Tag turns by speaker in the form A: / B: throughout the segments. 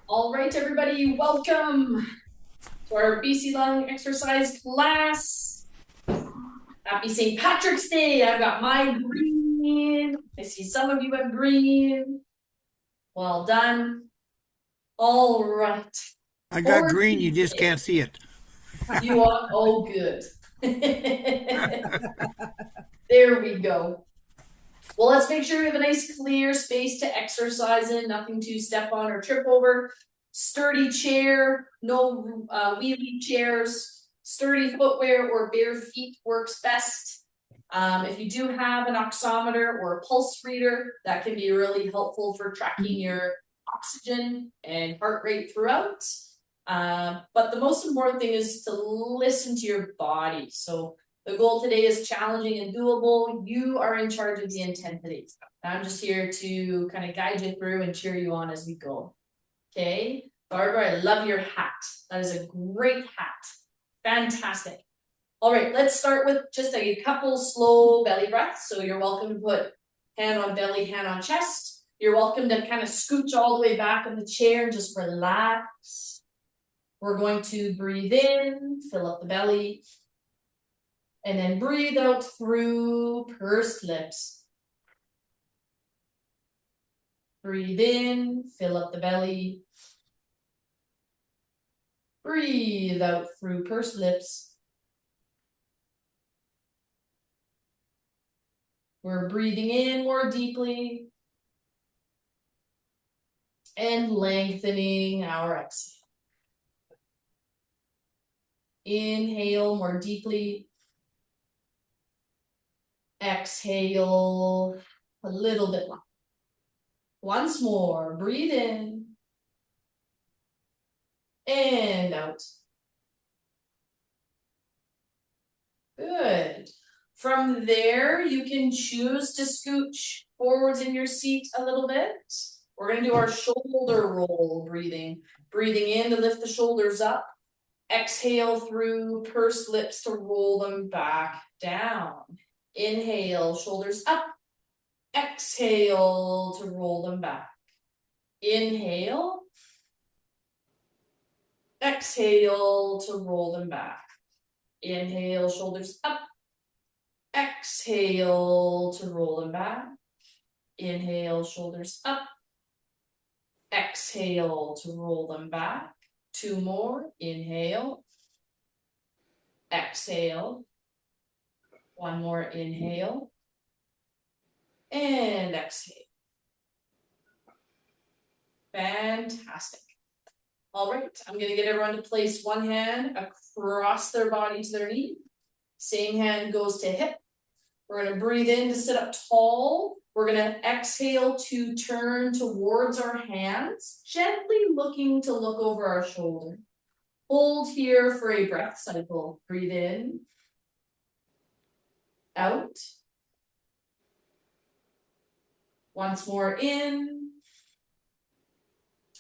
A: All right, everybody, welcome to our BC Lung exercise class. Happy St. Patrick's Day. I've got my green. I see some of you have green. Well done. All right.
B: I got
A: For
B: green, you just
A: today,
B: can't see it.
A: you are all good. There we go. Well, let's make sure we have a nice clear space to exercise in, nothing to step on or trip over. Sturdy chair, no wheelie chairs, sturdy footwear or bare feet works best. If you do have an oximeter or a pulse reader, that can be really helpful for tracking your oxygen and heart rate throughout. But the most important thing is to listen to your body. So the goal today is challenging and doable. You are in charge of the intensity. I'm just here to kind of guide you through and cheer you on as we go. Okay. Barbara, I love your hat. That is a great hat. Fantastic. All right, let's start with just a couple slow belly breaths. So you're welcome to put hand on belly, hand on chest. You're welcome to kind of scooch all the way back in the chair and just relax. We're going to breathe in, fill up the belly, and then breathe out through pursed lips. Breathe in, fill up the belly. Breathe out through pursed lips. We're breathing in more deeply and lengthening our exhale. Inhale more deeply. Exhale a little bit longer. Once more, breathe in and out. Good. From there, you can choose to scooch forwards in your seat a little bit. We're going to do our shoulder roll breathing. Breathing in to lift the shoulders up. Exhale through pursed lips to roll them back down. Inhale, shoulders up. Exhale to roll them back. Inhale. Exhale to roll them back. Inhale, shoulders up. Exhale to roll them back. Inhale, shoulders up. Exhale to roll them back. Two more. Inhale. Exhale. One more. Inhale. And exhale. Fantastic. All right, I'm going to get everyone to place one hand across their body to their knee. Same hand goes to hip. We're going to breathe in to sit up tall. We're going to exhale to turn towards our hands, gently looking to look over our shoulder. Hold here for a breath cycle. Breathe in, out. Once more in.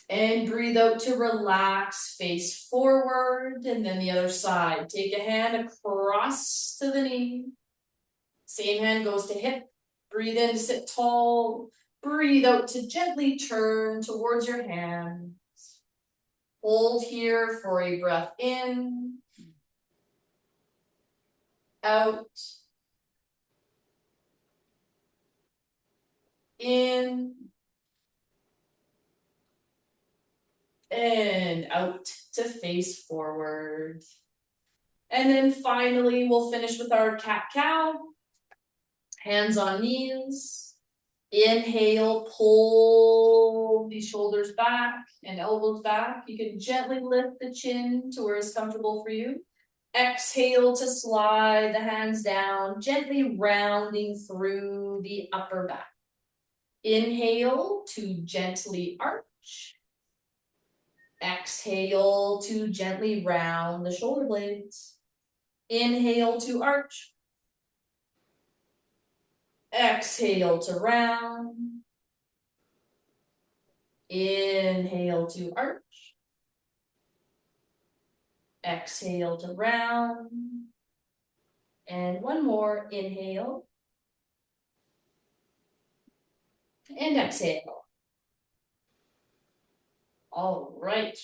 A: And breathe out to relax, face forward, and then the other side. Take a hand across to the knee. Same hand goes to hip. Breathe in to sit tall. Breathe out to gently turn towards your hands. Hold here for a breath in, out, in, and out to face forward. And then finally, we'll finish with our cat-cow. Hands on knees. Inhale, pull the shoulders back and elbows back. You can gently lift the chin to where it's comfortable for you. Exhale to slide the hands down, gently rounding through the upper back. Inhale to gently arch. Exhale to gently round the shoulder blades. Inhale to arch. Exhale to round. Inhale to arch. Exhale to round. And one more. Inhale. And exhale. All right,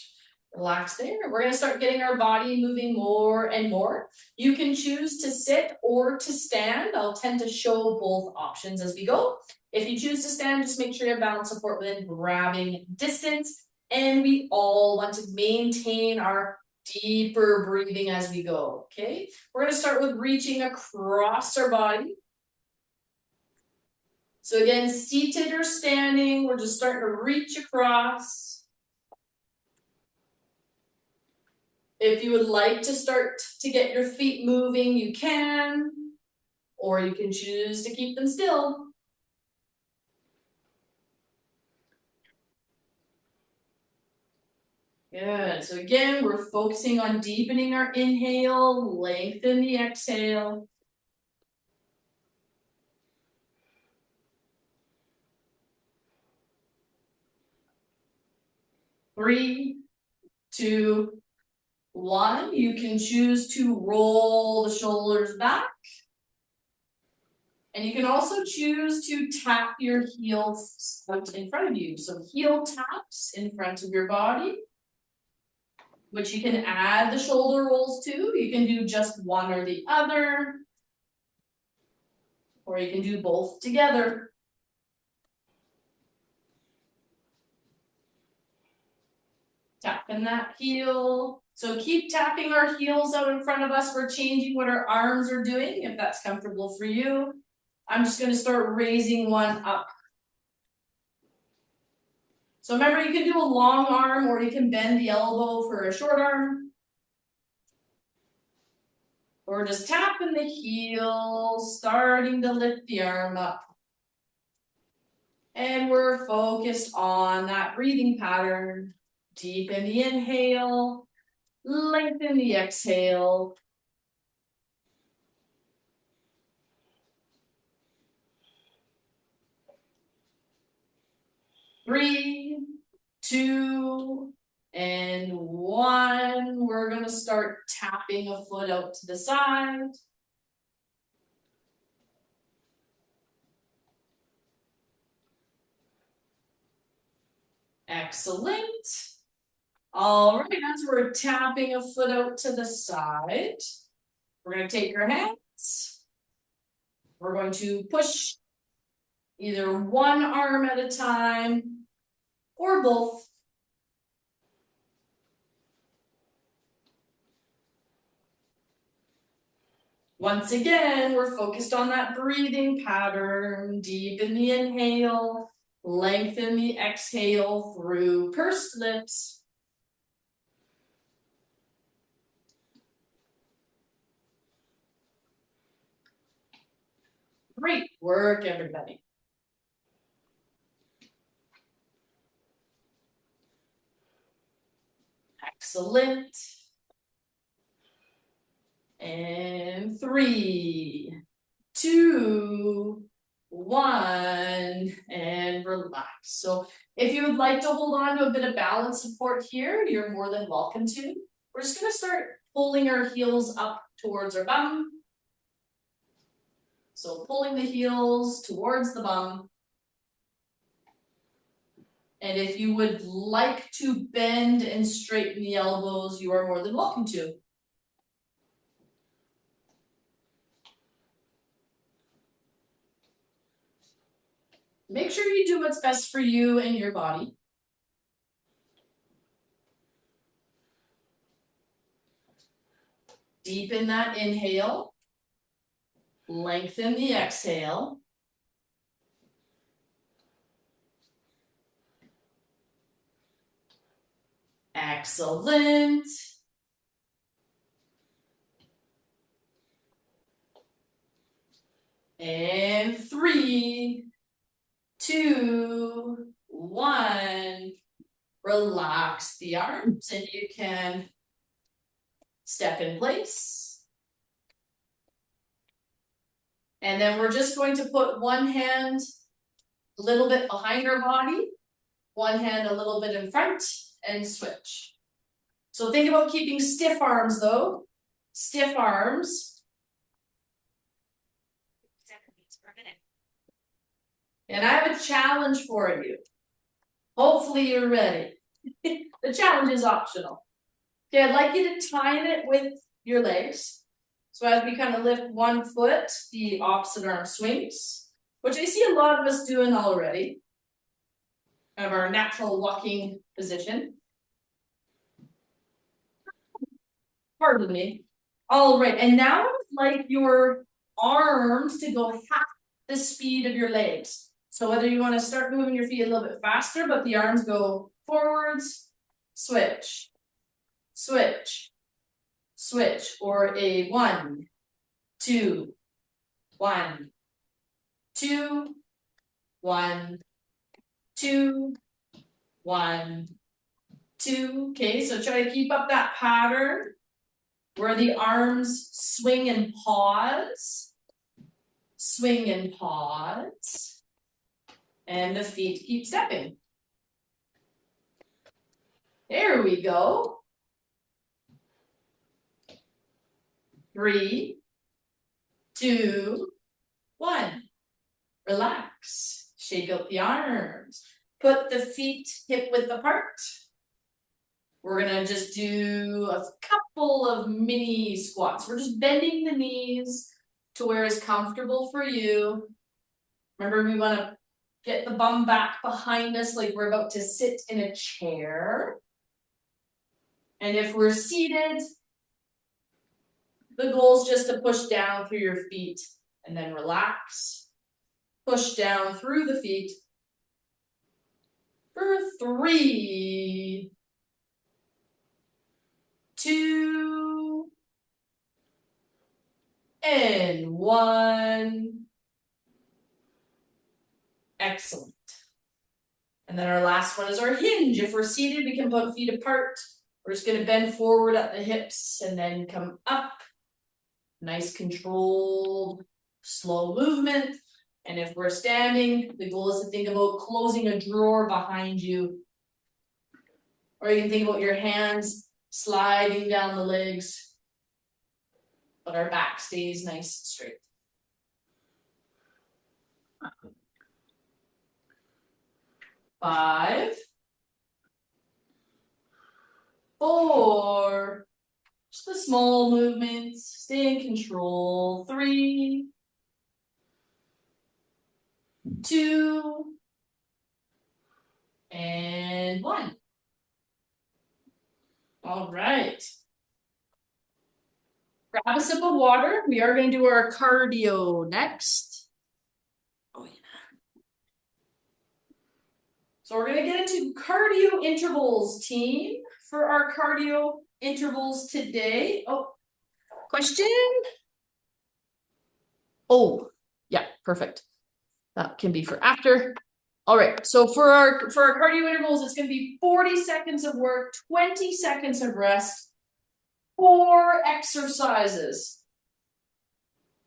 A: relax there. We're gonna start getting our body moving more and more. You can choose to sit or to stand. I'll tend to show both options as we go. If you choose to stand, just make sure you have balance support within grabbing distance. And we all want to maintain our deeper breathing as we go, okay? We're gonna start with reaching across our body. So again, seated or standing, we're just starting to reach across. If you would like to start to get your feet moving, you can, or you can choose to keep them still. Good, so again, we're focusing on deepening our inhale, lengthen the exhale. Three, two, one. You can choose to roll the shoulders back. And you can also choose to tap your heels out in front of you. So heel taps in front of your body, which you can add the shoulder rolls to. You can do just one or the other, or you can do both together. Tapping that heel. So keep tapping our heels out in front of us. We're changing what our arms are doing, if that's comfortable for you. I'm just going to start raising one up. So remember, you can do a long arm or you can bend the elbow for a short arm. Or just tapping the heel, starting to lift the arm up. And we're focused on that breathing pattern. Deepen the inhale, lengthen the exhale. Three, two, and one. We're gonna start tapping a foot out to the side. Excellent. All right, as we're tapping a foot out to the side, we're gonna take our hands. We're going to push either one arm at a time or both. Once again, we're focused on that breathing pattern. Deepen the inhale, lengthen the exhale through pursed lips. Great work, everybody. Excellent. And 3, 2, 1, and relax. So if you would like to hold on to a bit of balance support here, you're more than welcome to. We're just gonna start pulling our heels up towards our bum. So pulling the heels towards the bum. And if you would like to bend and straighten the elbows, you are more than welcome to. Make sure you do what's best for you and your body. Deepen that inhale. Lengthen the exhale. Excellent. And 3, 2, 1. Relax the arms and you can step in place. And then we're just going to put one hand a little bit behind our body, one hand a little bit in front, and switch. So think about keeping stiff arms though. Stiff arms. And I have a challenge for you. Hopefully you're ready. The challenge is optional. Okay, I'd like you to time it with your legs. So as we kind of lift one foot, the opposite arm swings, which I see a lot of us doing already. Kind of our natural walking position. Pardon me. All right, and now I'd like your arms to go half the speed of your legs. So whether you want to start moving your feet a little bit faster, but the arms go forwards, switch, switch, switch, or a 1, 2, 1, 2, 1, 2, 1, 2. Okay, so try to keep up that pattern where the arms swing and pause, and the feet keep stepping. There we go. 3, 2, 1. Relax. Shake out the arms. Put the feet hip width apart. We're gonna just do a couple of mini squats. We're just bending the knees to where it's comfortable for you. Remember, we wanna get the bum back behind us like we're about to sit in a chair. And if we're seated, the goal is just to push down through your feet and then relax. Push down through the feet for 3, 2, and 1. Excellent. And then our last one is our hinge. If we're seated, we can put feet apart. We're just going to bend forward at the hips and then come up. Nice controlled, slow movement. And if we're standing, the goal is to think about closing a drawer behind you. Or you can think about your hands sliding down the legs, but our back stays nice and straight. Five, 4, just the small movements, stay in control. 3, 2, and 1. All right. Grab a sip of water. We are going to do our cardio next. Oh, yeah. So we're going to get into cardio intervals, team, for our cardio intervals today. Oh, question? Oh, yeah, perfect. That can be for after. All right, so for our cardio intervals, it's going to be 40 seconds of work, 20 seconds of rest, 4 exercises.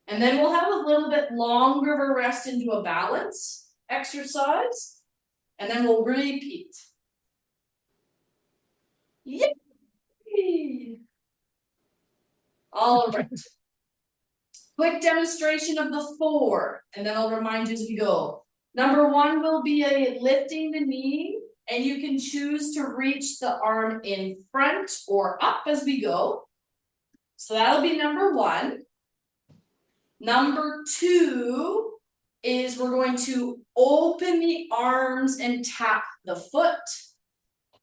A: And then we'll have a little bit longer of a rest into a balance exercise. And then we'll repeat. Yay! All right. Quick demonstration of the 4, and then I'll remind you as we go. Number 1 will be a lifting the knee, and you can choose to reach the arm in front or up as we go. So that'll be number 1. Number 2 is we're going to open the arms and tap the foot.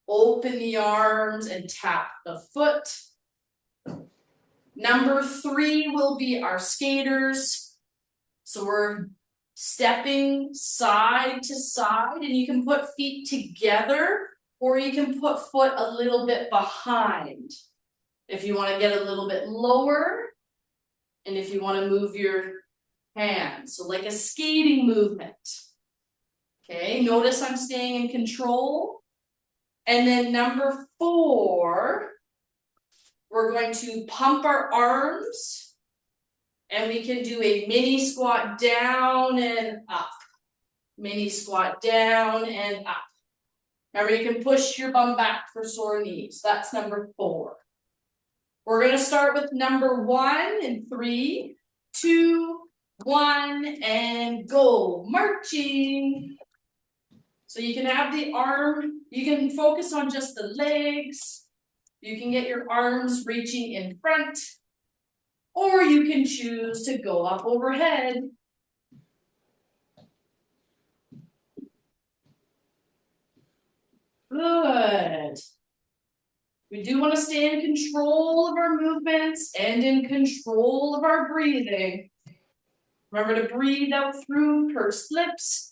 A: Open the arms and tap the foot. Number 3 will be our skaters. So we're stepping side to side, and you can put feet together or you can put foot a little bit behind. If you want to get a little bit lower, and if you want to move your hands, so like a skating movement. Okay, notice I'm staying in control. And then number 4, we're going to pump our arms, and we can do a mini squat down and up. Mini squat down and up. Remember, you can push your bum back for sore knees. That's number 4. We're going to start with number 1 in 3, 2, 1, and go. Marching. So you can have the arm, you can focus on just the legs. You can get your arms reaching in front, or you can choose to go up overhead. Good. We do want to stay in control of our movements and in control of our breathing. Remember to breathe out through pursed lips.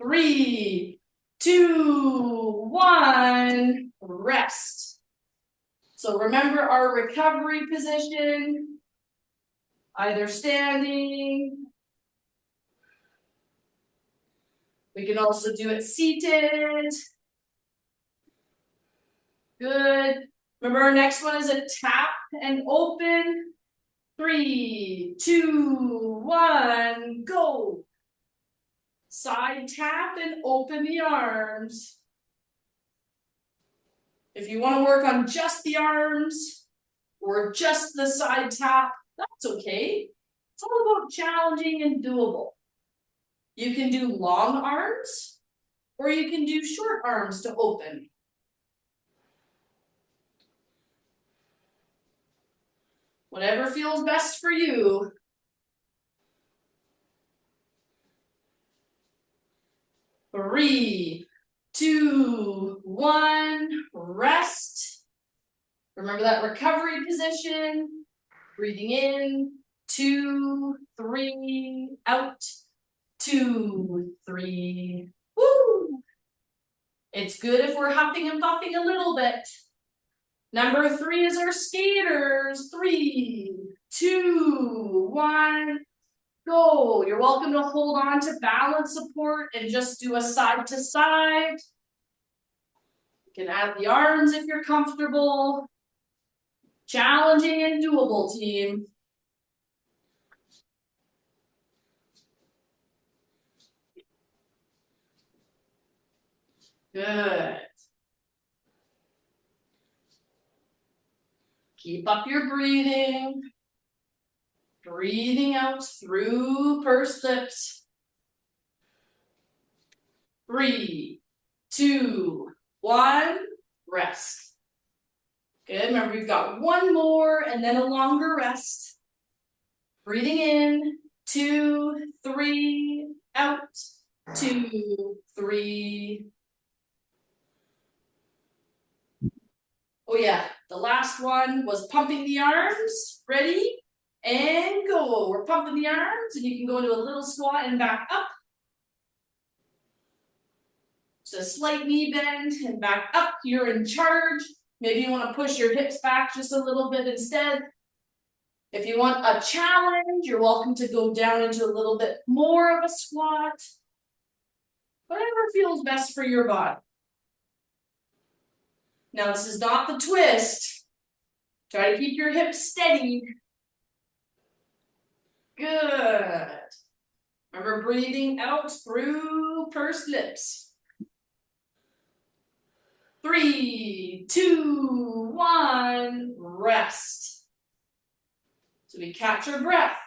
A: 3, 2, 1, rest. So remember our recovery position, either standing. We can also do it seated. Good. Remember our next one is a tap and open. 3, 2, 1, go. Side tap and open the arms. If you want to work on just the arms or just the side tap, that's okay. It's all about challenging and doable. You can do long arms or you can do short arms to open. Whatever feels best for you. Three, 2, 1, rest. Remember that recovery position. Breathing in, 2, 3, out, 2, 3, woo! It's good if we're huffing and puffing a little bit. Number 3 is our skaters. 3, 2, 1, go. You're welcome to hold on to balance support and just do a side to side. You can add the arms if you're comfortable. Challenging and doable, team. Good. Keep up your breathing. Breathing out through pursed lips. 3, 2, 1, rest. Good, remember we've got one more and then a longer rest. Breathing in, 2, 3, out, 2, 3. Oh yeah, the last one was pumping the arms. Ready? And go. We're pumping the arms and you can go into a little squat and back up. Just a slight knee bend and back up. You're in charge. Maybe you want to push your hips back just a little bit instead. If you want a challenge, you're welcome to go down into a little bit more of a squat. Whatever feels best for your body. Now, this is not the twist. Try to keep your hips steady. Good. Remember breathing out through pursed lips. 3, 2, 1, rest. So we catch our breath.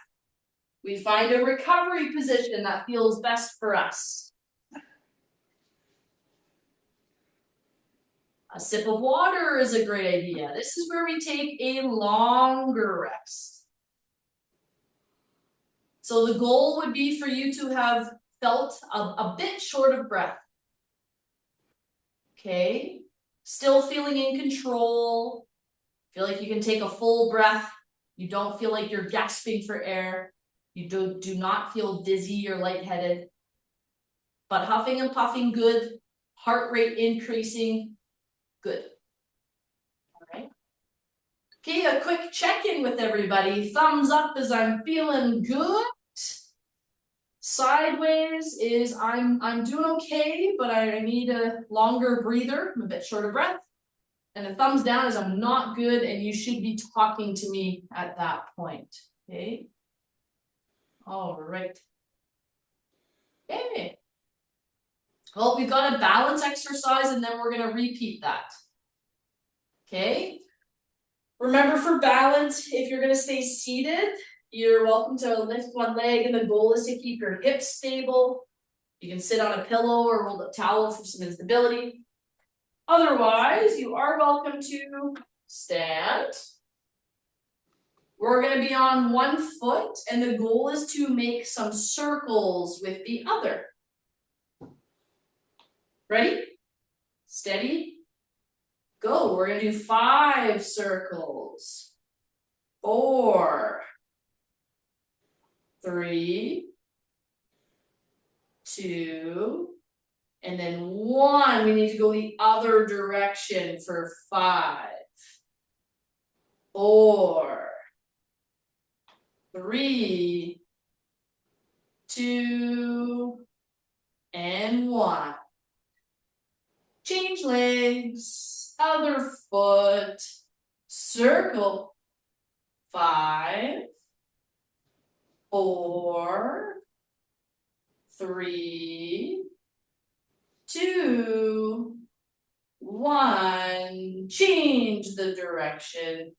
A: We find a recovery position that feels best for us. A sip of water is a great idea. This is where we take a longer rest. So the goal would be for you to have felt a bit short of breath. Okay, still feeling in control. Feel like you can take a full breath. You don't feel like you're gasping for air. You do not feel dizzy or lightheaded. But huffing and puffing, good. Heart rate increasing, good. All right. Okay, a quick check-in with everybody. Thumbs up as I'm feeling good. Sideways is I'm doing okay, but I need a longer breather. I'm a bit short of breath. And a thumbs down is I'm not good, and you should be talking to me at that point. Okay. All right. Okay. Well, we've got a balance exercise, and then we're going to repeat that. Okay. Remember, for balance, if you're going to stay seated, you're welcome to lift one leg, and the goal is to keep your hips stable. You can sit on a pillow or roll a towel for some instability. Otherwise, you are welcome to stand. We're going to be on one foot, and the goal is to make some circles with the other. Ready? Steady. Go. We're going to do 5 circles. 4, 3, 2, and then 1. We need to go the other direction for 5, 4, 3, 2, and 1. Change legs, other foot, circle. 5, 4, 3, 2, 1. Change the direction.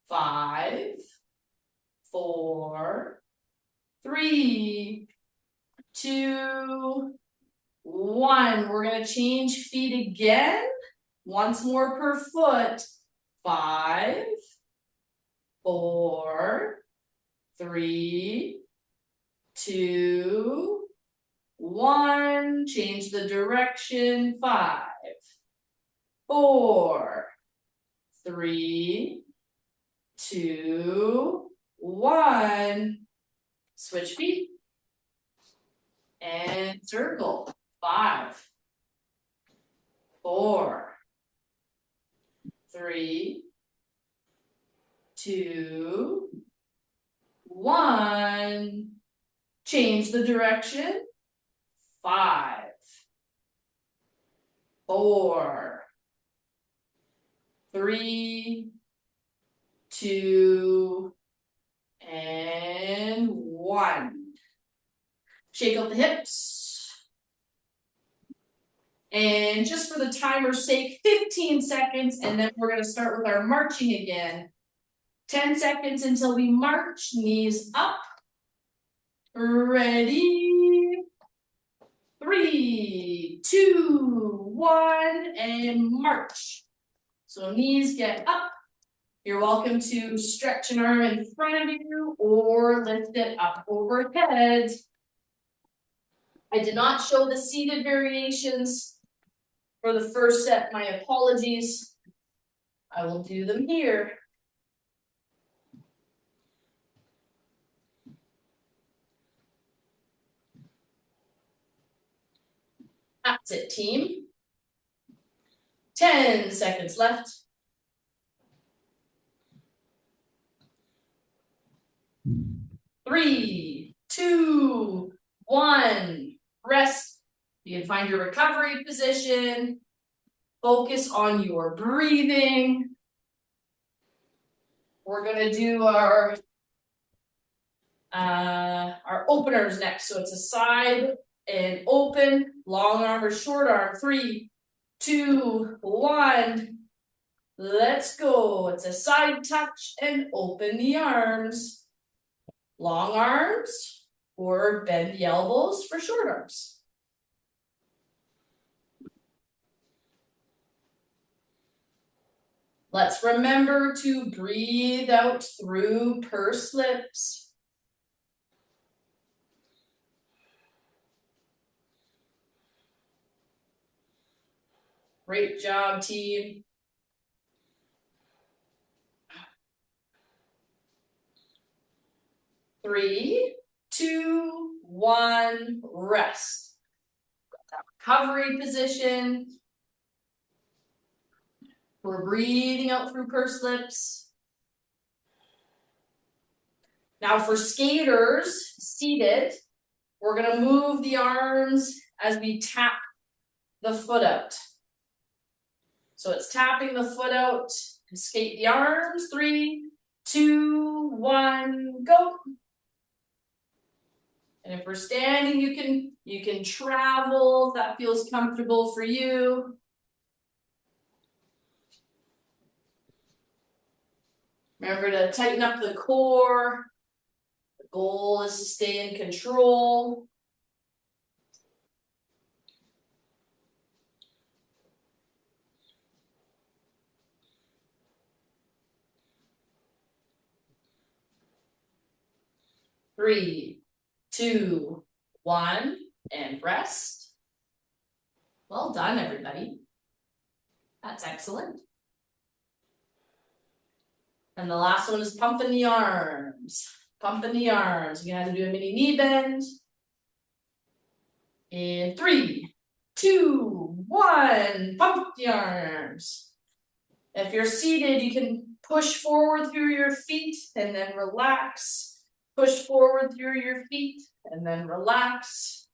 A: 5, 4, 3, 2, 1. We're going to change feet again. Once more per foot. 5, 4, 3, 2, 1. Change the direction. 5, 4, 3, 2, 1. Switch feet. And circle. 5, 4, 3, 2, 1. Change the direction. 5, 4, 3, 2, and 1. Shake out the hips. And just for the timer's sake, 15 seconds, and then we're going to start with our marching again. 10 seconds until we march, knees up. Ready? 3, 2, 1, and march. So knees get up. You're welcome to stretch an arm in front of you or lift it up overhead. I did not show the seated variations for the first set. My apologies. I will do them here. That's it, team. 10 seconds left. 3, 2, 1. Rest. You can find your recovery position. Focus on your breathing. We're going to do our openers next. So it's a side and open, long arm or short arm. 3, 2, 1. Let's go. It's a side touch and open the arms. Long arms or bend the elbows for short arms. Let's remember to breathe out through pursed lips. Great job, team. Three, 2, 1, rest. That recovery position. We're breathing out through pursed lips. Now for skaters, seated, we're going to move the arms as we tap the foot out. So it's tapping the foot out and skate the arms. 3, 2, 1, go. And if we're standing, you can travel if that feels comfortable for you. Remember to tighten up the core. The goal is to stay in control. 3, 2, 1, and rest. Well done, everybody. That's excellent. And the last one is pumping the arms. Pumping the arms. You're gonna have to do a mini knee bend. In 3, 2, 1, pump the arms. If you're seated, you can push forward through your feet and then relax. Push forward through your feet and then relax.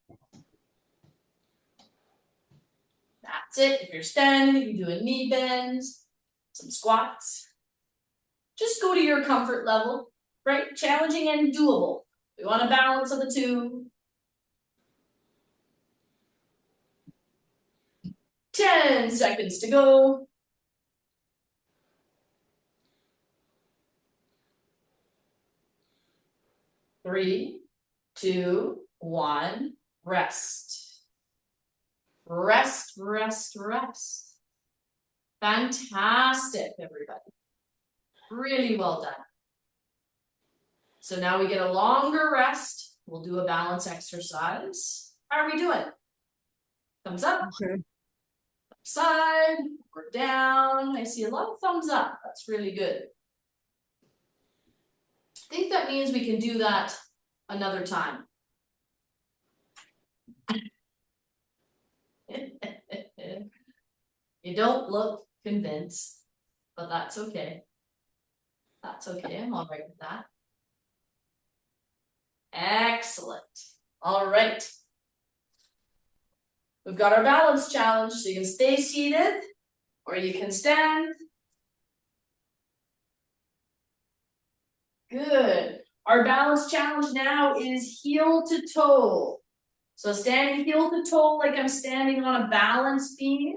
A: That's it. If you're standing, you can do a knee bend, some squats. Just go to your comfort level, right? Challenging and doable. We want a balance of the two. 10 seconds to go. 3, 2, 1, rest. Rest, rest, rest. Fantastic, everybody. Really well done. So now we get a longer rest. We'll do a balance exercise. How are we doing? Thumbs up.
B: Okay.
A: Side or down. I see a lot of thumbs up. That's really good. I think that means we can do that another time. You don't look convinced, but that's okay. That's okay. I'm all right with that. Excellent. All right. We've got our balance challenge, so you can stay seated or you can stand. Good. Our balance challenge now is heel to toe. So standing heel to toe like I'm standing on a balance beam.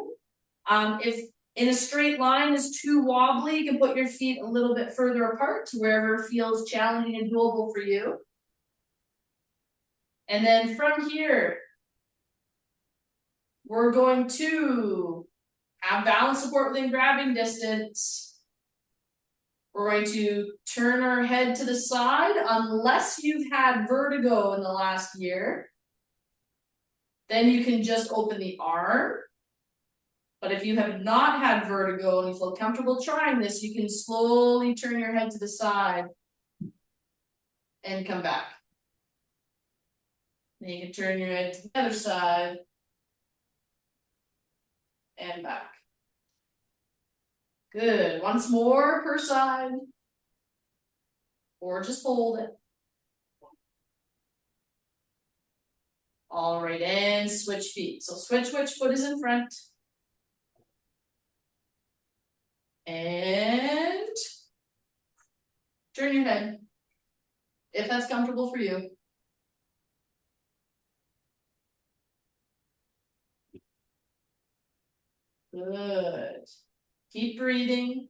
A: If in a straight line is too wobbly, you can put your feet a little bit further apart to wherever feels challenging and doable for you. And then from here, we're going to have balance support within grabbing distance. We're going to turn our head to the side unless you've had vertigo in the last year. Then you can just open the arm. But if you have not had vertigo and you feel comfortable trying this, you can slowly turn your head to the side and come back. Then you can turn your head to the other side and back. Good. Once more per side. Or just hold it. All right, and switch feet. So switch which foot is in front. And turn your head, if that's comfortable for you. Good. Keep breathing.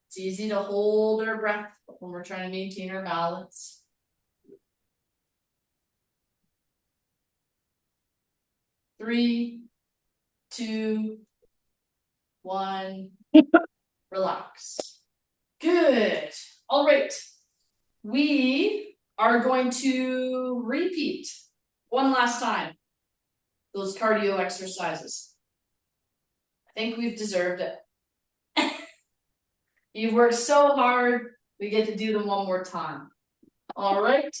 A: It's easy to hold our breath when we're trying to maintain our balance. Three, 2, 1, relax. Good. All right. We are going to repeat one last time those cardio exercises. I think we've deserved it. You've worked so hard, we get to do them one more time. All right.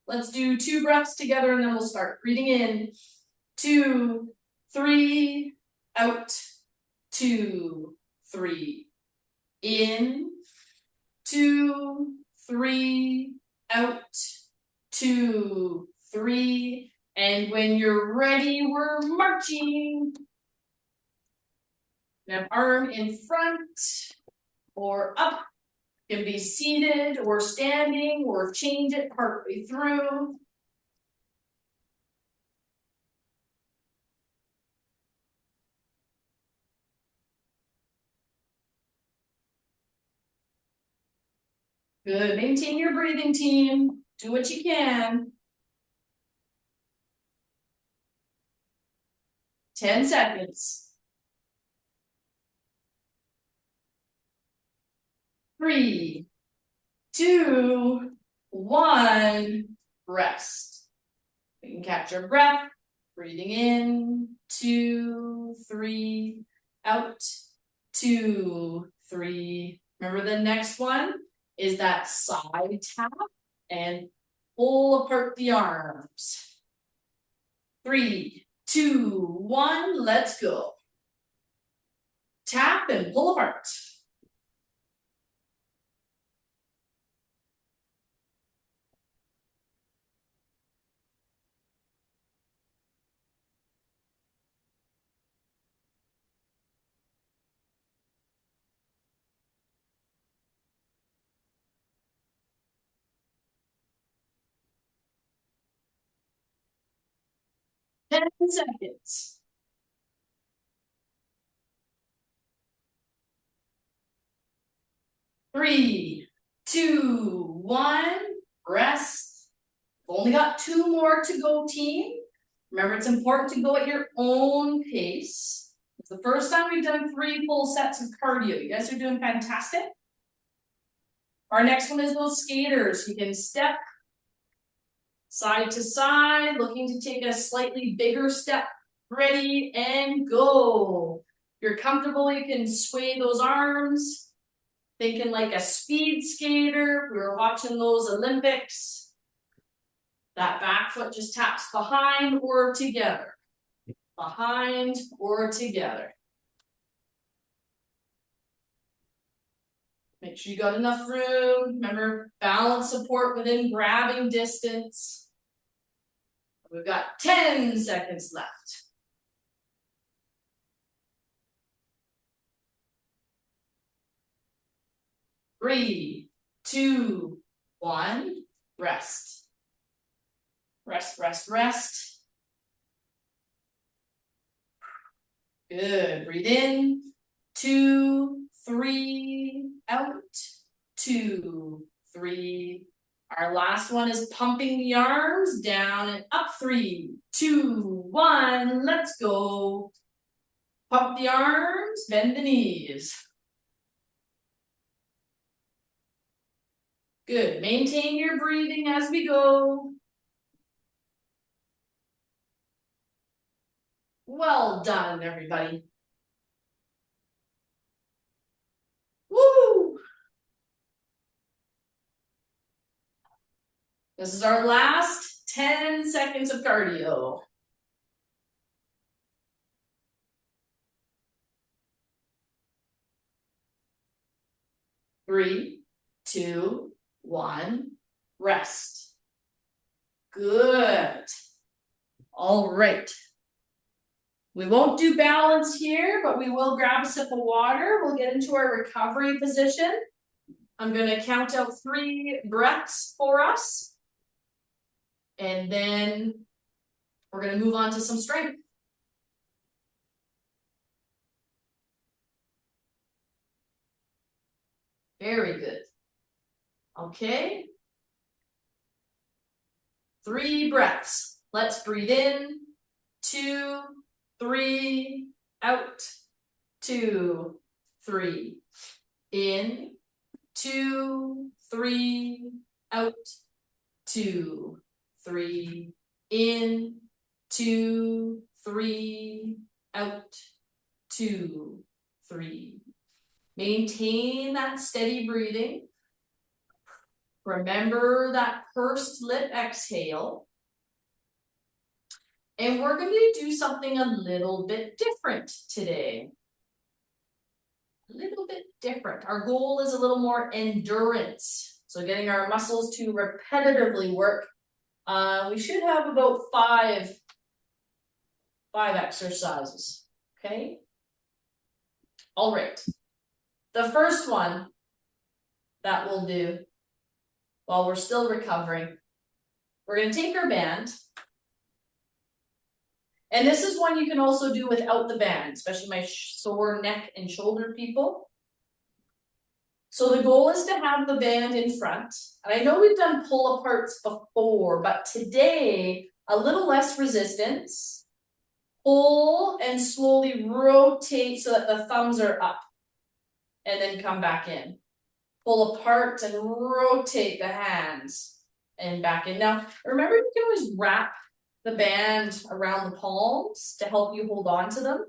A: Let's do 2 breaths together and then we'll start. Breathing in, 2, 3, out, 2, 3. In, 2, 3, out, 2, 3. And when you're ready, we're marching. Now arm in front or up. Can be seated or standing or change it partway through. Good. Maintain your breathing, team. Do what you can. 10 seconds. 3, 2, 1, rest. We can catch our breath, breathing in, 2, 3, out, 2, 3. Remember the next one is that side tap and pull apart the arms. 3, 2, 1, let's go. Tap and pull apart. Ten seconds. 3, 2, 1, rest. We've only got 2 more to go, team. Remember, it's important to go at your own pace. It's the first time we've done 3 full sets of cardio. You guys are doing fantastic. Our next one is those skaters. You can step side to side, looking to take a slightly bigger step. Ready and go. If you're comfortable, you can sway those arms. Thinking like a speed skater. We were watching those Olympics. That back foot just taps behind or together. Behind or together. Make sure you got enough room. Remember, balance support within grabbing distance. We've got 10 seconds left. 3, 2, 1, rest. Rest, rest, rest. Good, breathe in, 2, 3, out, 2, 3. Our last one is pumping the arms down and up, 3, 2, 1, let's go. Pump the arms, bend the knees. Good, maintain your breathing as we go. Well done, everybody. Woo! This is our last 10 seconds of cardio. Three, 2, 1, rest. Good. All right. We won't do balance here, but we will grab a sip of water. We'll get into our recovery position. I'm going to count out 3 breaths for us. And then we're going to move on to some strength. Very good. Okay. 3 breaths. Let's breathe in. 2, 3, out. 2, 3. In. 2, 3, out. 2, 3. In. 2, 3, out. 2, 3. Maintain that steady breathing. Remember that pursed lip exhale. And we're going to do something a little bit different today. A little bit different. Our goal is a little more endurance. So getting our muscles to repetitively work. We should have about 5 exercises. Okay? All right. The first one that we'll do while we're still recovering, we're going to take our band. And this is one you can also do without the band, especially my sore neck and shoulder people. So the goal is to have the band in front. And I know we've done pull aparts before, but today, a little less resistance. Pull and slowly rotate so that the thumbs are up. And then come back in. Pull apart and rotate the hands and back in. Now, remember, you can always wrap the band around the palms to help you hold on to them.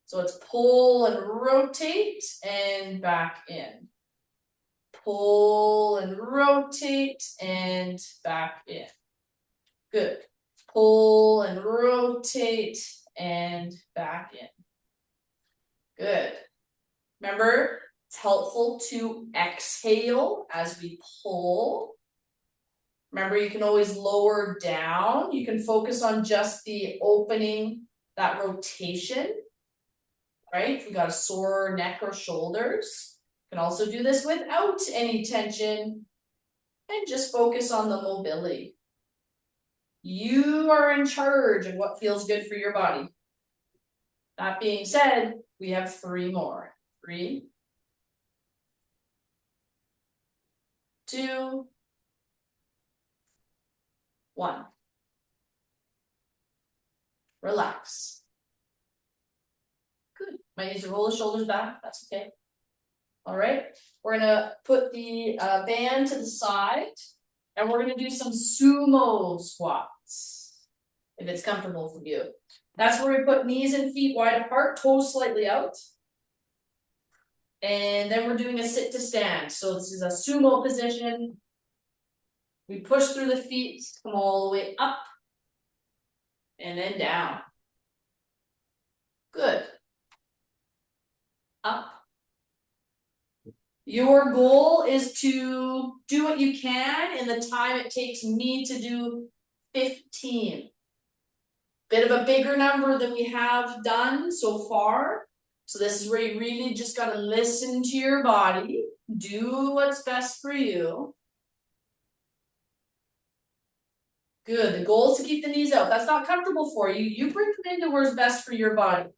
A: So it's pull and rotate and back in. Pull and rotate and back in. Good. Pull and rotate and back in. Good. Remember, it's helpful to exhale as we pull. Remember, you can always lower down. You can focus on just the opening, that rotation, right? If we got a sore neck or shoulders, you can also do this without any tension and just focus on the mobility. You are in charge of what feels good for your body. That being said, we have 3 more. 3, 2, 1. Relax. Good. Might need to roll the shoulders back. That's okay. All right. We're gonna put the band to the side, and we're gonna do some sumo squats, if it's comfortable for you. That's where we put knees and feet wide apart, toes slightly out. And then we're doing a sit to stand. So this is a sumo position. We push through the feet, come all the way up, and then down. Good. Up. Your goal is to do what you can in the time it takes me to do 15. Bit of a bigger number than we have done so far. So this is where you really just got to listen to your body, do what's best for you. Good. The goal is to keep the knees out. That's not comfortable for you. You bring them into where's best for your body.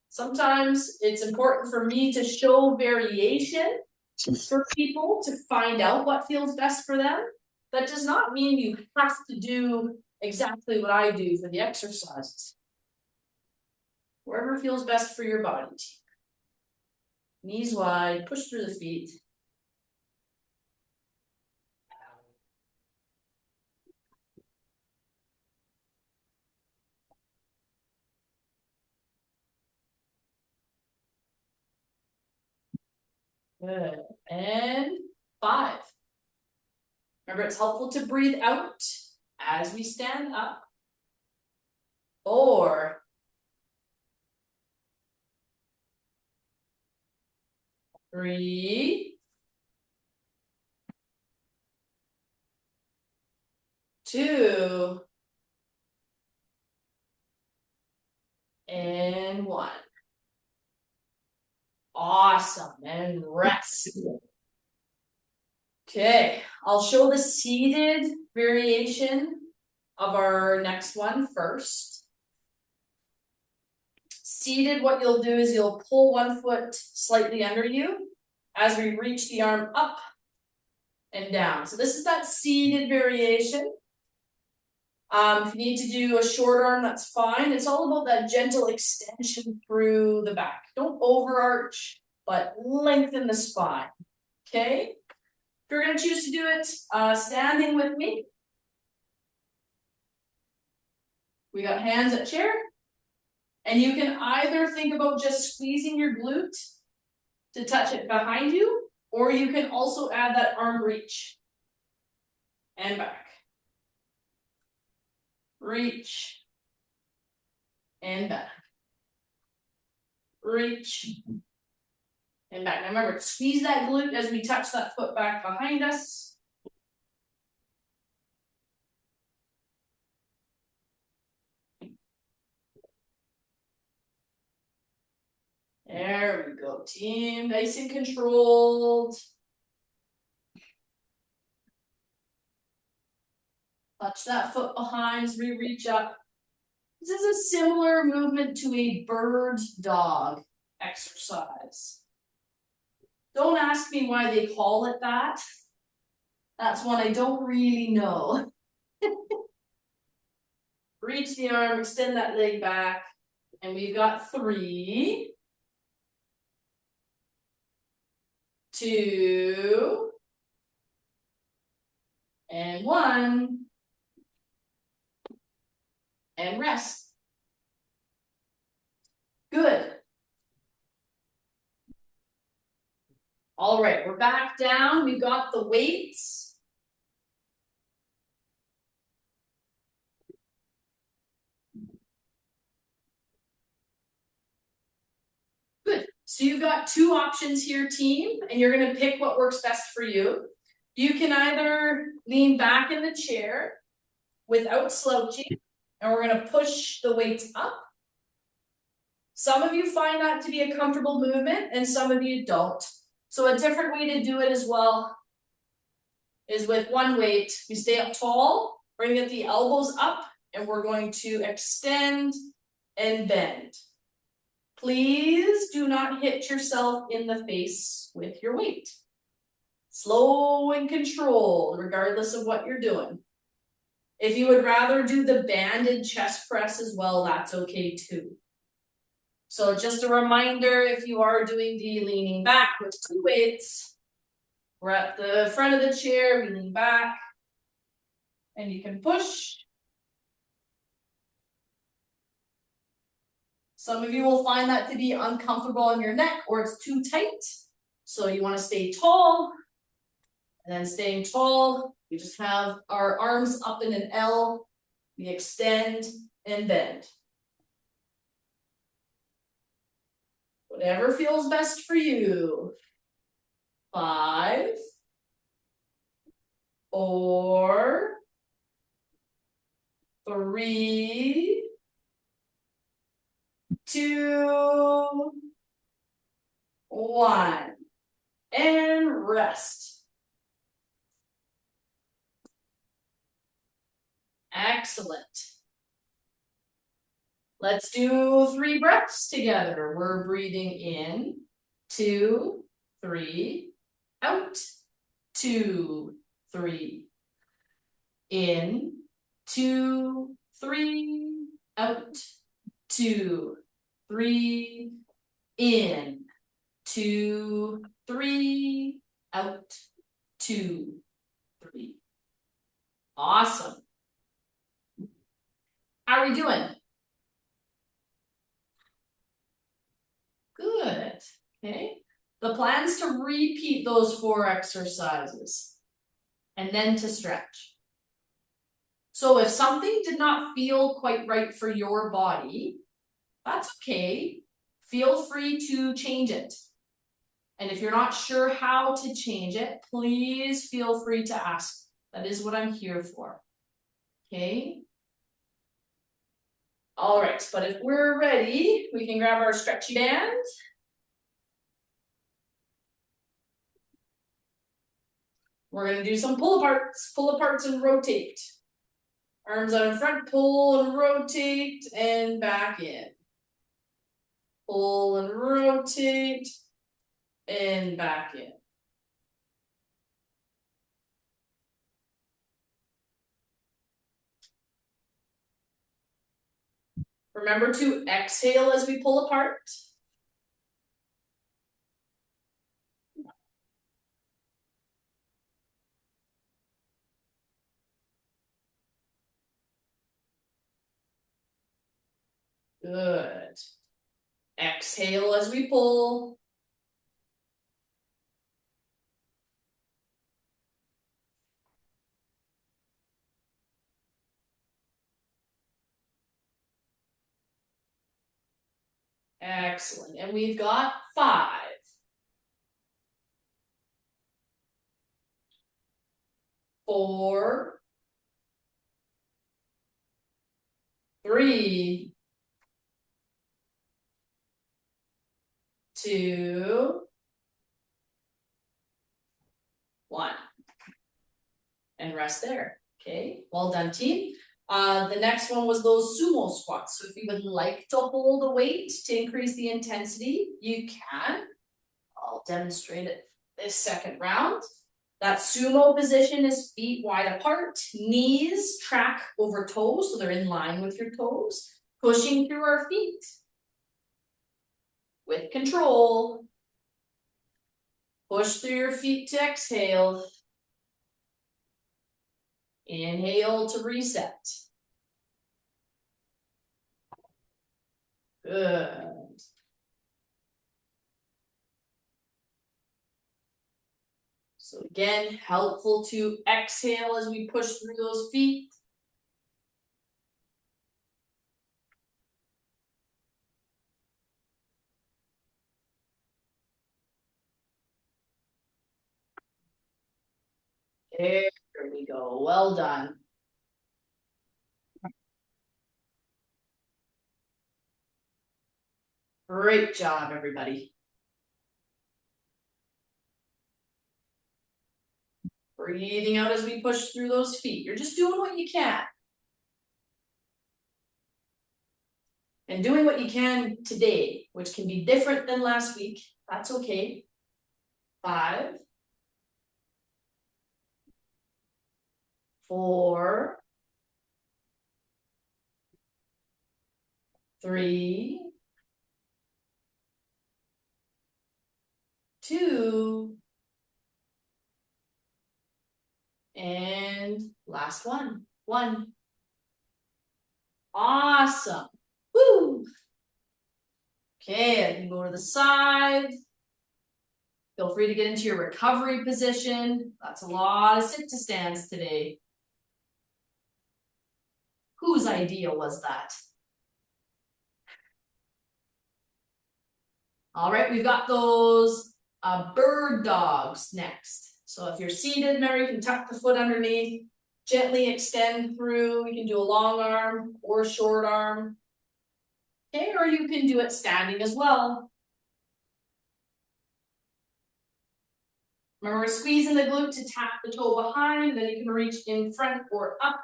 A: Sometimes it's important for me to show variation for people to find out what feels best for them. That does not mean you have to do exactly what I do for the exercises. Wherever feels best for your body. Knees wide, push through the feet. Good. And 5. Remember, it's helpful to breathe out as we stand up. 4. 3. 2. And 1. Awesome. And rest. Okay, I'll show the seated variation of our next one first. Seated, what you'll do is you'll pull one foot slightly under you as we reach the arm up and down. So this is that seated variation. If you need to do a short arm, that's fine. It's all about that gentle extension through the back. Don't overarch, but lengthen the spine, okay? If you're gonna choose to do it standing with me, we got hands at chair, and you can either think about just squeezing your glute to touch it behind you, or you can also add that arm reach and back. Reach and back. Reach and back. Now remember, squeeze that glute as we touch that foot back behind us. There we go, team. Nice and controlled. Touch that foot behind as we reach up. This is a similar movement to a bird dog exercise. Don't ask me why they call it that. That's one I don't really know. Reach the arm, extend that leg back, and we've got 3, 2, and 1, and rest. Good. All right, we're back down. We've got the weights. Good. So you've got 2 options here, team, and you're going to pick what works best for you. You can either lean back in the chair without slouching, and we're going to push the weights up. Some of you find that to be a comfortable movement, and some of you don't. So a different way to do it as well is with 1 weight. We stay up tall, we're going to get the elbows up, and we're going to extend and bend. Please do not hit yourself in the face with your weight. Slow and controlled, regardless of what you're doing. If you would rather do the banded chest press as well, that's okay too. So just a reminder, if you are doing the leaning back with 2 weights, we're at the front of the chair, we lean back, and you can push. Some of you will find that to be uncomfortable in your neck or it's too tight. So you want to stay tall. And then staying tall, we just have our arms up in an L. We extend and bend. Whatever feels best for you. 5, 4, 3, 2, 1, and rest. Excellent. Let's do 3 breaths together. We're breathing in, 2, 3, out, 2, 3, in, 2, 3, out, 2, 3, in, 2, 3, out, 2, 3. Awesome. How are we doing? Good. Okay. The plan is to repeat those 4 exercises and then to stretch. So if something did not feel quite right for your body, that's okay. Feel free to change it. And if you're not sure how to change it, please feel free to ask. That is what I'm here for. Okay? All right, but if we're ready, we can grab our stretchy bands. We're going to do some pull aparts and rotate. Arms out in front, pull and rotate, and back in. Pull and rotate, and back in. Remember to exhale as we pull apart. Good. Exhale as we pull. Excellent. And we've got 5. 4. 3. 2. 1. And rest there. Okay, well done, team. The next one was those sumo squats. So if you would like to hold a weight to increase the intensity, you can. I'll demonstrate it this second round. That sumo position is feet wide apart, knees track over toes, so they're in line with your toes, pushing through our feet with control. Push through your feet to exhale. Inhale to reset. Good. So again, helpful to exhale as we push through those feet. There we go. Well done. Great job, everybody. Breathing out as we push through those feet. You're just doing what you can. And doing what you can today, which can be different than last week. That's okay. 5, 4, 3, 2, and last one. 1. Awesome. Woo! Okay, I can go to the side. Feel free to get into your recovery position. That's a lot of sit to stands today. Whose idea was that? All right, we've got those bird dogs next. So if you're seated, remember you can tuck the foot underneath, gently extend through. You can do a long arm or a short arm. Okay, or you can do it standing as well. Remember, squeezing the glute to tap the toe behind, then you can reach in front or up.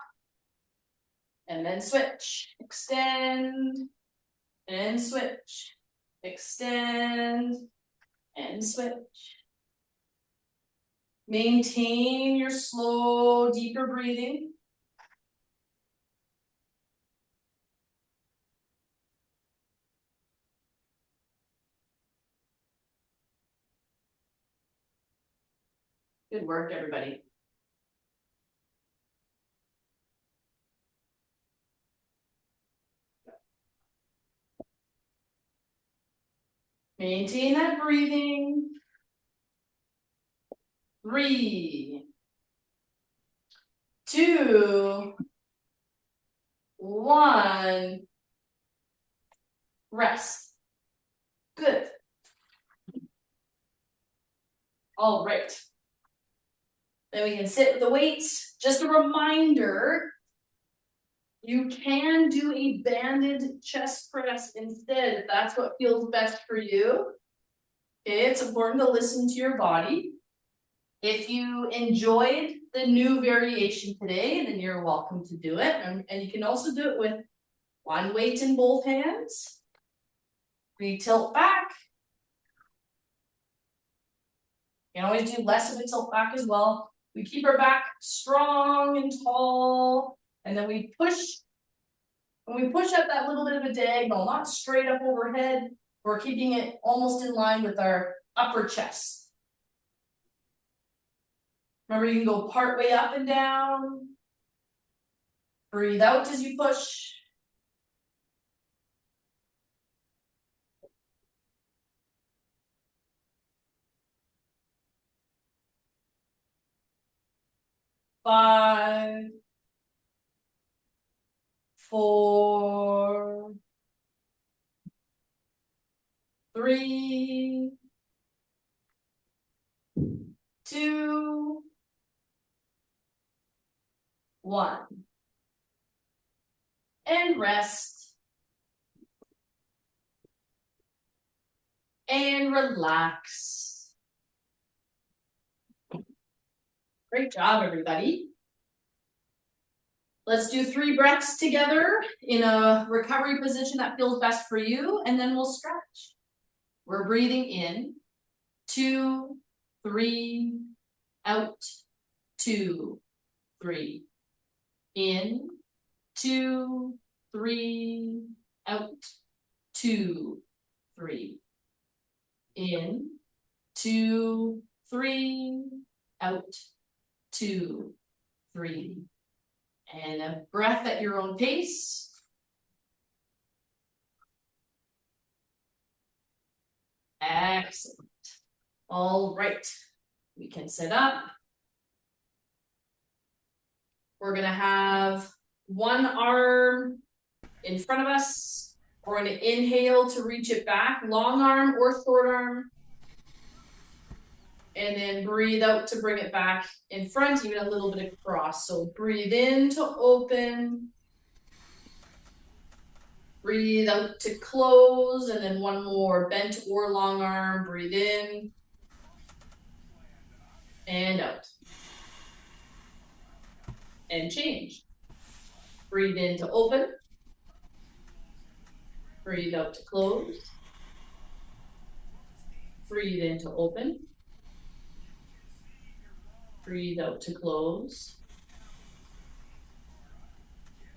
A: And then switch, extend, and switch, extend, and switch. Maintain your slow, deeper breathing. Good work, everybody. Maintain that breathing. 3, 2, 1. Rest. Good. All right. Then we can sit with the weights. Just a reminder, you can do a banded chest press instead if that's what feels best for you. Okay, it's important to listen to your body. If you enjoyed the new variation today, then you're welcome to do it. And you can also do it with one weight in both hands. We tilt back. You can always do less of a tilt back as well. We keep our back strong and tall, and then we push. When we push up that little bit of a diagonal, not straight up overhead, we're keeping it almost in line with our upper chest. Remember, you can go part way up and down. Breathe out as you push. Five, 4, 3, 2, 1. And rest. And relax. Great job, everybody. Let's do 3 breaths together in a recovery position that feels best for you, and then we'll stretch. We're breathing in, 2, 3, out, 2, 3. In, 2, 3, out, 2, 3. In, 2, 3, out, 2, 3. And a breath at your own pace. Excellent. All right, we can sit up. We're gonna have one arm in front of us. We're gonna inhale to reach it back, long arm or short arm. And then breathe out to bring it back in front, even a little bit across. So breathe in to open. Breathe out to close, and then one more, bent or long arm. Breathe in and out. And change. Breathe in to open. Breathe out to close. Breathe in to open. Breathe out to close.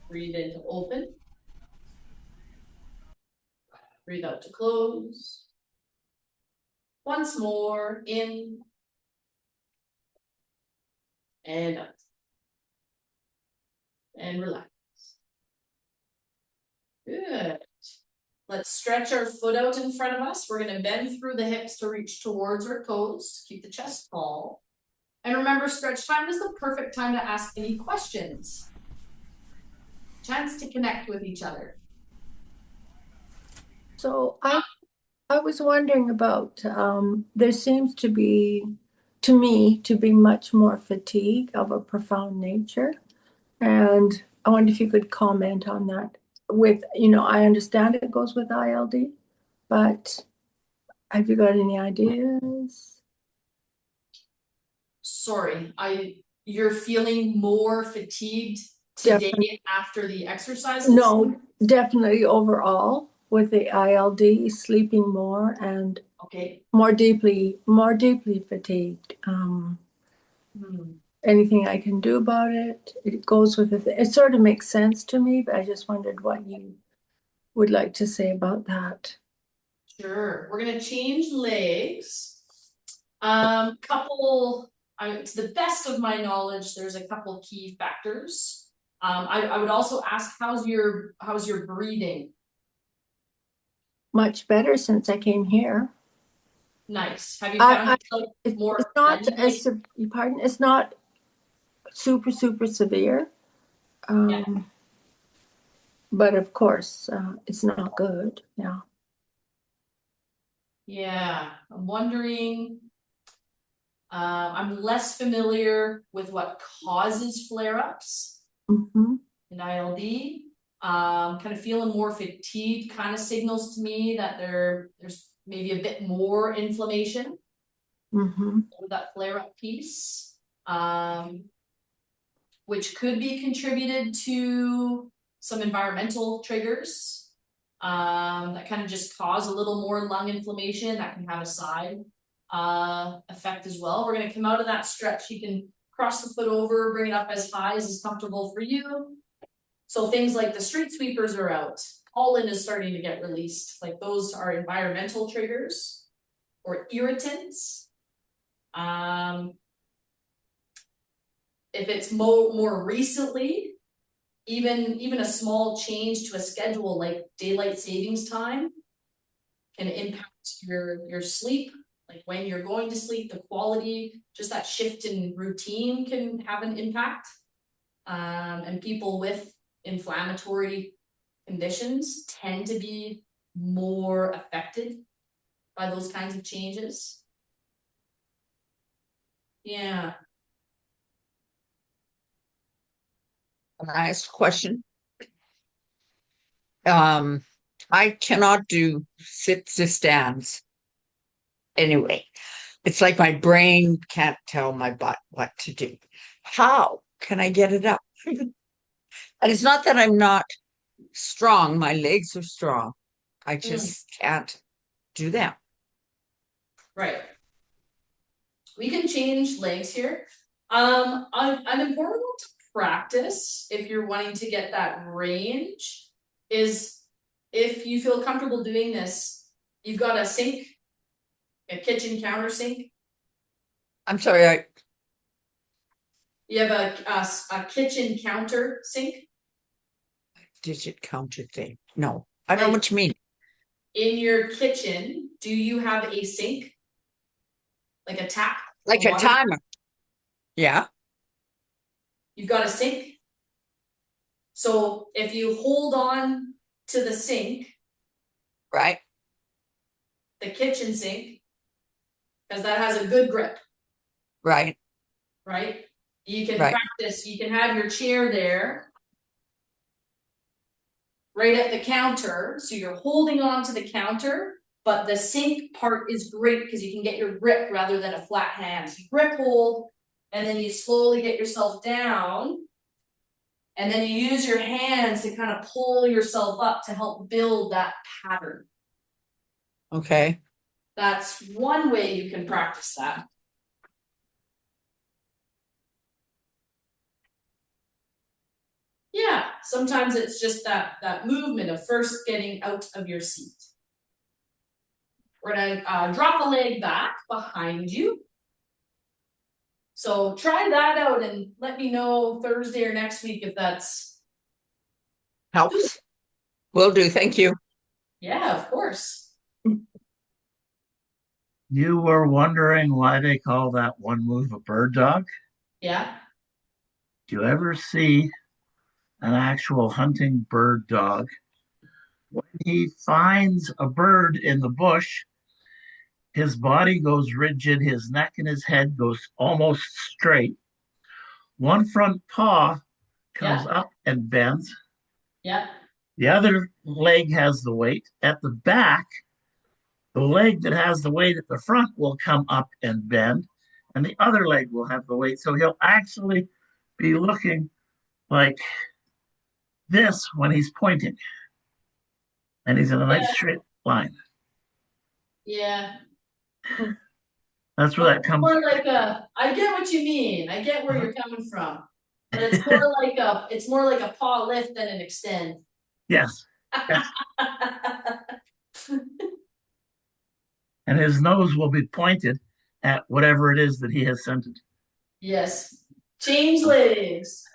A: Breathe in to open. Breathe out to close. Once more, in and out. And relax. Good. Let's stretch our foot out in front of us. We're going to bend through the hips to reach towards our toes. Keep the chest tall. And remember, stretch time is the perfect time to ask any questions. Chance to connect with each other.
B: So I was wondering about, there seems to be, to me, to be much more fatigue of a profound nature. And I wonder if you could comment on that. With, I understand it goes with ILD, but have you got any ideas?
A: Sorry, you're feeling more fatigued today after the exercises?
B: No, definitely overall with the ILD, sleeping more and
A: okay,
B: more deeply fatigued. Anything I can do about it? It goes with it. It sort of makes sense to me, but I just wondered what you would like to say about that.
A: Sure. We're gonna change legs. To the best of my knowledge, there's a couple key factors. I would also ask, how's your breathing?
B: Much better since I came here.
A: Nice. Have you found more?
B: It's not as, pardon, it's not super severe.
A: Yeah.
B: But of course, it's not good. Yeah.
A: Yeah, I'm wondering. I'm less familiar with what causes flare-ups in ILD. Kind of feeling more fatigued kind of signals to me that there's maybe a bit more inflammation with that flare-up piece, which could be contributed to some environmental triggers that kind of just cause a little more lung inflammation that can have a side effect as well. We're going to come out of that stretch. You can cross the foot over, bring it up as high as is comfortable for you. So things like the street sweepers are out. Pollen is starting to get released. Like those are environmental triggers or irritants. If it's more recently, even a small change to a schedule like daylight savings time can impact your sleep. Like when you're going to sleep, the quality, just that shift in routine can have an impact. And people with inflammatory conditions tend to be more affected by those kinds of changes. Yeah.
C: Can I ask a question? I cannot do sits to stands. Anyway, it's like my brain can't tell my butt what to do. How can I get it up? And it's not that I'm not strong. My legs are strong. I just can't do them.
A: Right. We can change legs here. An important one to practice if you're wanting to get that range is if you feel comfortable doing this, you've got a sink, a kitchen counter sink.
C: I'm sorry,
A: You have a kitchen counter sink
C: digit counter thing. No, I don't know what you mean.
A: in your kitchen. Do you have a sink? Like a tap?
C: Like a
A: water-
C: timer. Yeah,
A: You've got a sink? So if you hold on to the sink,
C: right,
A: the kitchen sink, because that has a good grip,
C: right,
A: right? You can
C: right.
A: practice, you can have your chair there right at the counter. So you're holding on to the counter, but the sink part is great because you can get your grip rather than a flat hand. So you grip hold, and then you slowly get yourself down. And then you use your hands to kind of pull yourself up to help build that pattern.
C: Okay.
A: That's one way you can practice that. Yeah, sometimes it's just that movement of first getting out of your seat. We're gonna drop a leg back behind you. So try that out and let me know Thursday or next week if that's
C: Helps. Will do. Thank you.
A: yeah, of course.
D: You were wondering why they call that one move a bird dog?
A: Yeah.
D: Do you ever see an actual hunting bird dog? When he finds a bird in the bush, his body goes rigid, his neck and his head goes almost straight. One front paw comes
A: Yeah.
D: up and bends.
A: Yeah.
D: The other leg has the weight. At the back, the leg that has the weight at the front will come up and bend, and the other leg will have the weight. So he'll actually be looking like this when he's pointing, and he's in a nice straight line.
A: Yeah.
D: That's where that comes
A: More
D: from.
A: like I get what you mean. I get where you're coming from. But it's more like a paw lift than an extend.
D: Yes. Yes. And his nose will be pointed at whatever it is that he has scented.
A: Yes. Change legs.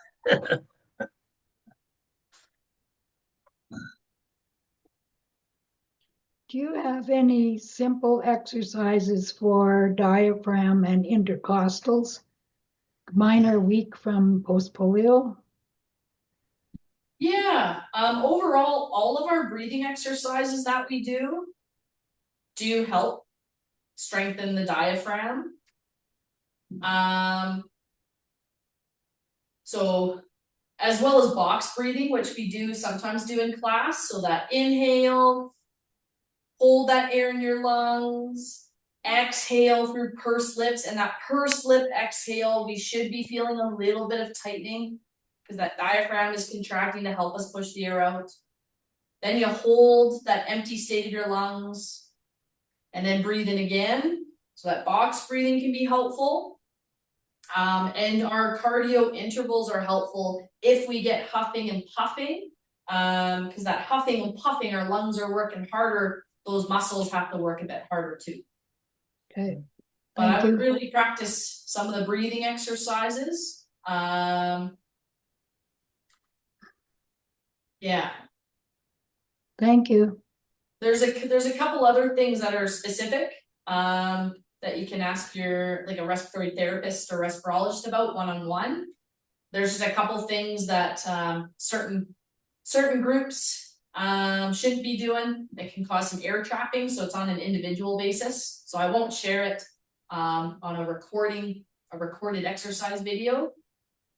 E: Do you have any simple exercises for diaphragm and intercostals? Mine are weak from post polio.
A: Yeah. Overall, all of our breathing exercises that we do help strengthen the diaphragm. So as well as box breathing, which we do sometimes do in class. So that inhale, hold that air in your lungs, exhale through pursed lips, and that pursed lip exhale, we should be feeling a little bit of tightening because that diaphragm is contracting to help us push the air out. Then you hold that empty state of your lungs and then breathe in again. So that box breathing can be helpful. And our cardio intervals are helpful if we get huffing and puffing. Because that huffing and puffing, our lungs are working harder. Those muscles have to work a bit harder too.
E: Okay.
A: But I would
E: you.
A: really practice some of the breathing exercises. Yeah.
E: Thank you.
A: There's a couple other things that are specific that you can ask your like a respiratory therapist or respirologist about one-on-one. There's just a couple things that certain groups shouldn't be doing. It can cause some air trapping, so it's on an individual basis. So I won't share it on a recorded exercise video.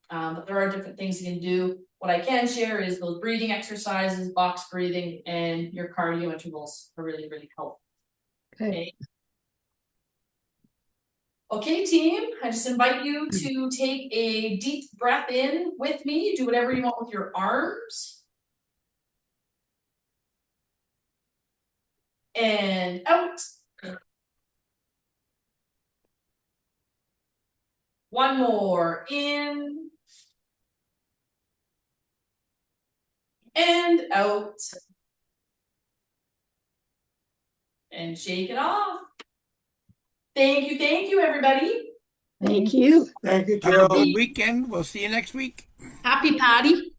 A: But there are different things you can do. What I can share is those breathing exercises, box breathing, and your cardio intervals are really, really helpful. Okay. Okay, team, I just invite you to take a deep breath in with me. Do whatever you want with your arms. And out. One more, in. And out. And shake it off. Thank you, everybody. Thank you.
F: Thank you,
G: Have a
F: Carol.
G: good weekend. We'll see you next week.
A: Happy Patty.